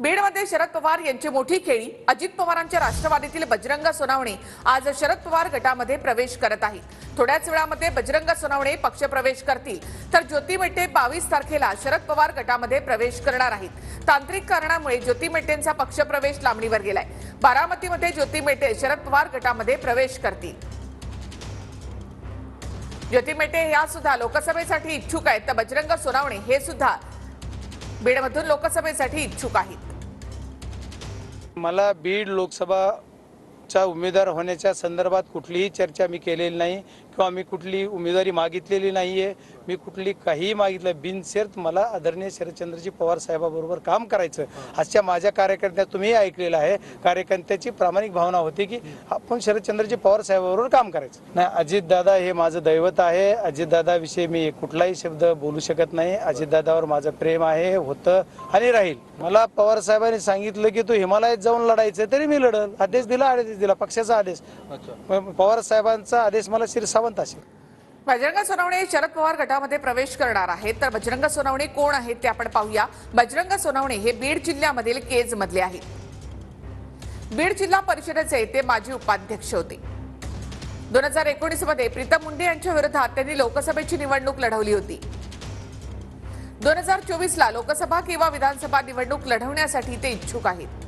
बीडमध्ये शरद पवार यांची मोठी खेळी। अजित पवारांच्या राष्ट्रवादीतील बजरंग सोनवणे आज शरद पवार गटामध्ये प्रवेश करत आहेत। थोड्याच वेळामध्ये बजरंग सोनवणे पक्षप्रवेश करतील, तर ज्योती मेटे 22 तारखेला शरद पवार गटामध्ये प्रवेश करणार आहेत। तांत्रिक कारणामुळे ज्योती मेटेंचा पक्षप्रवेश लांबणीवर गेलाय। बारामतीमध्ये ज्योती मेटे शरद पवार गटामध्ये प्रवेश करतील। ज्योती मेटे या सुद्धा लोकसभेसाठी इच्छुक आहेत, तर बजरंग सोनवणे हे सुद्धा बीडमधून लोकसभेसाठी इच्छुक आहेत। मला बीड लोकसभाचा उमेदवार होण्याच्या संदर्भात कुठलीही चर्चा मी केलेली नाही किंवा मी कुठली उमेदवारी मागितलेली नाहीये। मी कुठली काहीही मागितलं बिनशर्त मला आदरणीय शरदचंद्रजी पवार साहेबाबरोबर काम करायचं। आजच्या माझ्या कार्यकर्त्यांना तुम्ही ऐकलेलं आहे, कार्यकर्त्याची प्रामाणिक भावना होती की आपण शरदचंद्रजी पवार साहेबाबरोबर काम करायचं। नाही, अजितदादा हे माझं दैवत आहे। अजितदादाविषयी मी कुठलाही शब्द बोलू शकत नाही। अजितदादावर माझं प्रेम आहे, होतं आणि राहील। मला पवार साहेबांनी सांगितलं की तू हिमालयात जाऊन लढायचं, तरी मी लढल। आदेश दिला पक्षाचा आदेश। पवार साहेबांचा आदेश मला शिरसावंत असेल। बजरंग सोनवणे शरद पवार गटामध्ये प्रवेश करणार आहेत, तर बजरंग सोनवणे कोण आहेत ते आपण पाहूया। बजरंग सोनवणे हे बीड जिल्ह्यामधील केज मधले आहेत। बीड जिल्हा परिषदेचे ते माजी उपाध्यक्ष होते। 2019 मध्ये प्रीतम मुंडे यांच्या विरोधात त्यांनी लोकसभेची निवडणूक लढवली होती। 2024 ला लोकसभा किंवा विधानसभा निवडणूक लढवण्यासाठी ते इच्छुक आहेत।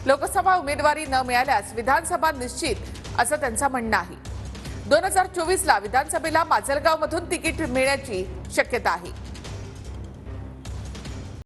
लोकसभा उमेदवारी न मिळाल्यास विधानसभा निश्चित असं त्यांचं म्हणणं आहे। 2024 ला विधानसभेला माजलगाव मधून तिकीट मिळण्याची शक्यता आहे।